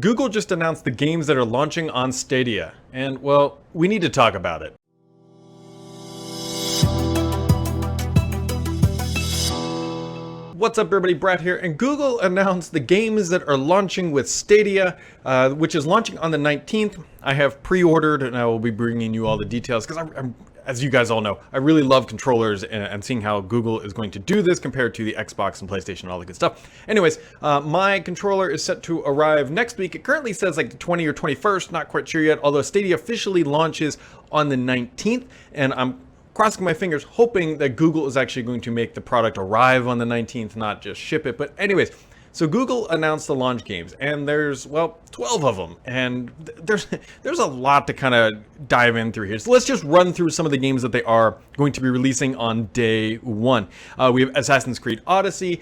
Google just announced the games that are launching on Stadia, and well, we need to talk about it. What's up everybody, Brett here, and Google announced the games that are launching with Stadia, which is launching on the 19th. I have pre-ordered and I will be bringing you all the details because I'm as you guys all know, I really love controllers and seeing how Google is going to do this compared to the Xbox and PlayStation and all the good stuff. Anyways, my controller is set to arrive next week. It currently says like the 20th or 21st, not quite sure yet, although Stadia officially launches on the 19th, and I'm crossing my fingers hoping that Google is actually going to make the product arrive on the 19th, not just ship it. But anyways, so Google announced the launch games, and there's, well, 12 of them, and there's a lot to kind of dive in through here. So let's just run through some of the games that they are going to be releasing on day one. We have Assassin's Creed Odyssey,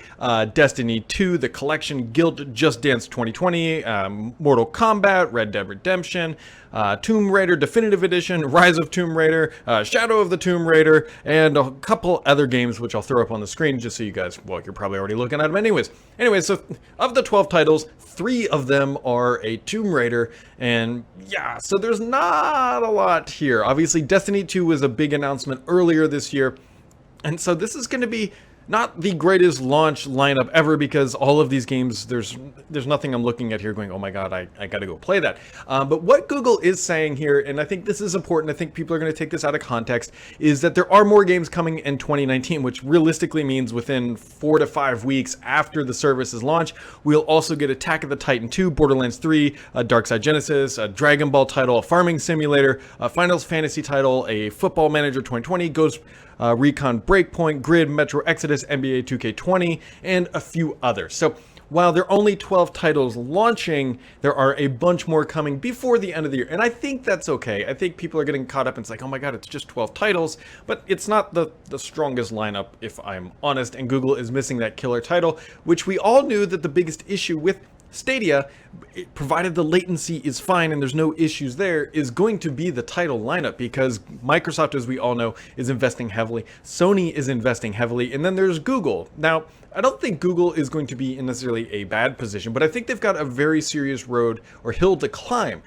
Destiny 2, The Collection, Guild, Just Dance 2020, Mortal Kombat, Red Dead Redemption, Tomb Raider Definitive Edition, Rise of Tomb Raider, Shadow of the Tomb Raider, and a couple other games which I'll throw up on the screen just so you guys, well, you're probably already looking at them anyways. So of the 12 titles, 3 of them are a Tomb Raider, and yeah, so there's not a lot here. Obviously, Destiny 2 was a big announcement earlier this year, and so this is going to be not the greatest launch lineup ever because all of these games, there's nothing I'm looking at here going, oh my god, I gotta go play that. But what Google is saying here, and I think this is important, I think people are going to take this out of context, is that there are more games coming in 2019, which realistically means within 4 to 5 weeks after the service's launch, we'll also get Attack of the Titan 2, Borderlands 3, Darkside Genesis, a Dragon Ball title, a farming simulator, a Final Fantasy title, a Football Manager 2020, Ghost Recon Breakpoint, Grid, Metro Exodus, NBA 2K20, and a few others. So while there are only 12 titles launching, there are a bunch more coming before the end of the year. And I think that's okay. I think people are getting caught up and it's like, oh my god, it's just 12 titles. But it's not the strongest lineup, if I'm honest. And Google is missing that killer title, which we all knew that the biggest issue with Stadia, provided the latency is fine and there's no issues there, is going to be the title lineup because Microsoft, as we all know, is investing heavily. Sony is investing heavily, and then there's Google. Now, I don't think Google is going to be in necessarily a bad position, but I think they've got a very serious road or hill to climb.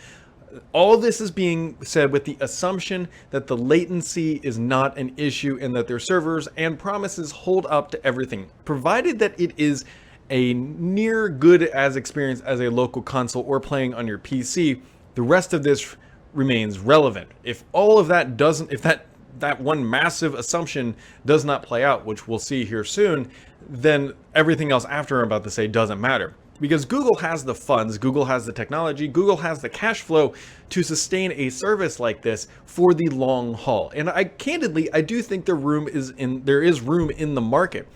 All this is being said with the assumption that the latency is not an issue and that their servers and promises hold up to everything, provided that it is a near good as experience as a local console or playing on your PC. The rest of this remains relevant. If all of that doesn't, if that one massive assumption does not play out, which we'll see here soon, then everything else after I'm about to say doesn't matter. Because Google has the funds, Google has the technology, Google has the cash flow to sustain a service like this for the long haul. And I do think there is room in the market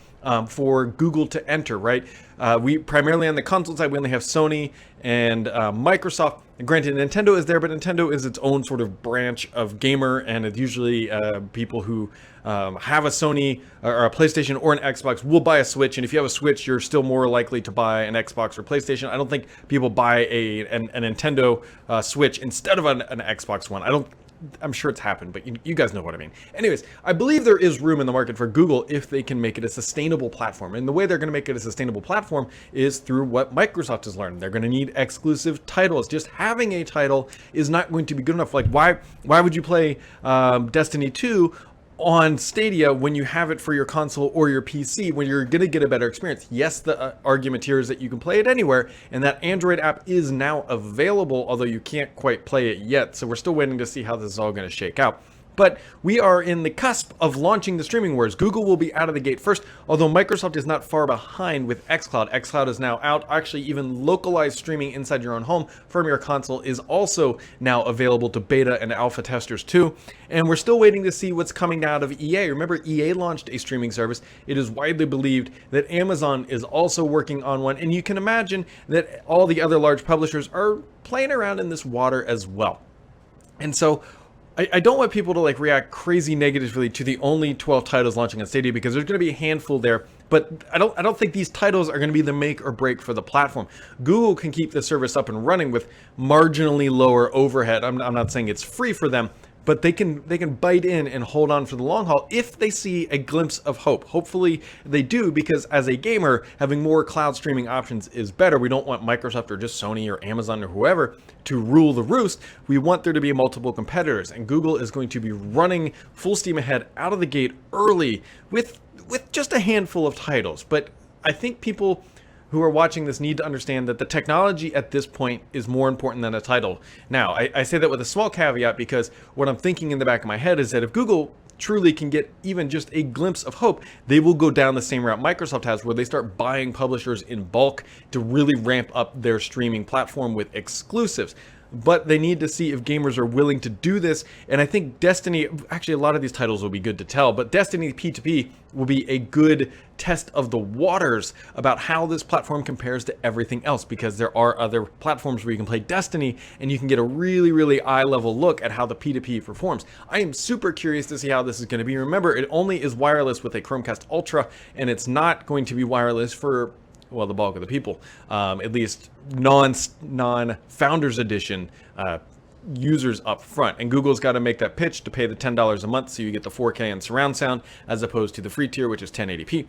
for Google to enter, right? We primarily on the console side, we only have Sony and Microsoft. And granted, Nintendo is there, but Nintendo is its own sort of branch of gamer, and it's usually people who have a Sony or a PlayStation or an Xbox will buy a Switch, and if you have a Switch, you're still more likely to buy an Xbox or PlayStation. I don't think people buy a Nintendo Switch instead of an Xbox One. I'm sure it's happened, but you guys know what I mean. Anyways, I believe there is room in the market for Google if they can make it a sustainable platform. And the way they're going to make it a sustainable platform is through what Microsoft has learned. They're going to need exclusive titles. Just having a title is not going to be good enough. Like, why would you play Destiny 2 on Stadia when you have it for your console or your PC when you're going to get a better experience? Yes, the argument here is that you can play it anywhere, and that Android app is now available, although you can't quite play it yet, so we're still waiting to see how this is all going to shake out. But we are in the cusp of launching the streaming wars. Google will be out of the gate first, although Microsoft is not far behind with xCloud. xCloud is now out. Actually, even localized streaming inside your own home from your console is also now available to beta and alpha testers too. And we're still waiting to see what's coming out of EA. Remember, EA launched a streaming service. It is widely believed that Amazon is also working on one. And you can imagine that all the other large publishers are playing around in this water as well. And so I don't want people to like react crazy negatively to the only 12 titles launching on Stadia because there's going to be a handful there, but I don't think these titles are going to be the make or break for the platform. Google can keep the service up and running with marginally lower overhead. I'm not saying it's free for them, but they can bite in and hold on for the long haul if they see a glimpse of hope. Hopefully they do, because as a gamer, having more cloud streaming options is better. We don't want Microsoft or just Sony or Amazon or whoever to rule the roost. We want there to be multiple competitors, and Google is going to be running full steam ahead out of the gate early with just a handful of titles. But I think people who are watching this need to understand that the technology at this point is more important than a title. Now, I say that with a small caveat, because what I'm thinking in the back of my head is that if Google truly can get even just a glimpse of hope, they will go down the same route Microsoft has, where they start buying publishers in bulk to really ramp up their streaming platform with exclusives. But they need to see if gamers are willing to do this. And I think Destiny, actually a lot of these titles will be good to tell, but Destiny P2P will be a good test of the waters about how this platform compares to everything else, because there are other platforms where you can play Destiny and you can get a really, really eye-level look at how the P2P performs. I am super curious to see how this is going to be. Remember, it only is wireless with a Chromecast Ultra, and it's not going to be wireless for, well, the bulk of the people, at least non-Founders Edition users up front. And Google's got to make that pitch to pay the $10 a month so you get the 4K and surround sound, as opposed to the free tier, which is 1080p.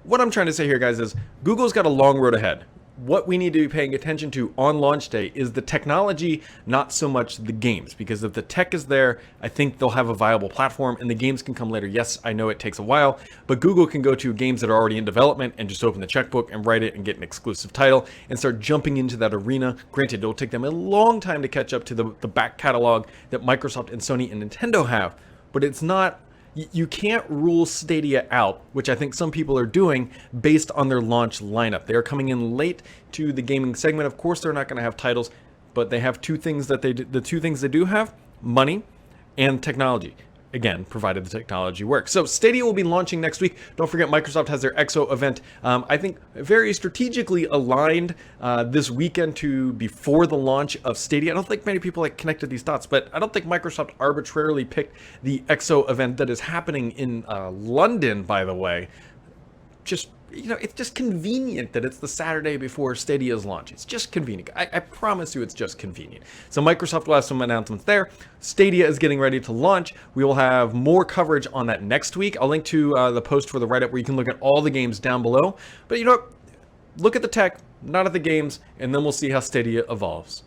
What I'm trying to say here, guys, is Google's got a long road ahead. What we need to be paying attention to on launch day is the technology, not so much the games, because if the tech is there, I think they'll have a viable platform, and the games can come later. Yes, I know it takes a while, but Google can go to games that are already in development and just open the checkbook and write it and get an exclusive title and start jumping into that arena. Granted, it'll take them a long time to catch up to the back catalog that Microsoft and Sony and Nintendo have, but it's not. You can't rule Stadia out, which I think some people are doing based on their launch lineup. They are coming in late to the gaming segment. Of course, they're not going to have titles, but they have two things that the two things they do have: money and technology. Again, provided the technology works. So Stadia will be launching next week. Don't forget, Microsoft has their EXO event. I think very strategically aligned this weekend to before the launch of Stadia. I don't think many people connected these dots, but I don't think Microsoft arbitrarily picked the EXO event that is happening in London, by the way. Just, it's just convenient that it's the Saturday before Stadia's launch. It's just convenient. I promise you, it's just convenient. So Microsoft will have some announcements there. Stadia is getting ready to launch. We will have more coverage on that next week. I'll link to the post for the write-up where you can look at all the games down below. But look at the tech, not at the games, and then we'll see how Stadia evolves.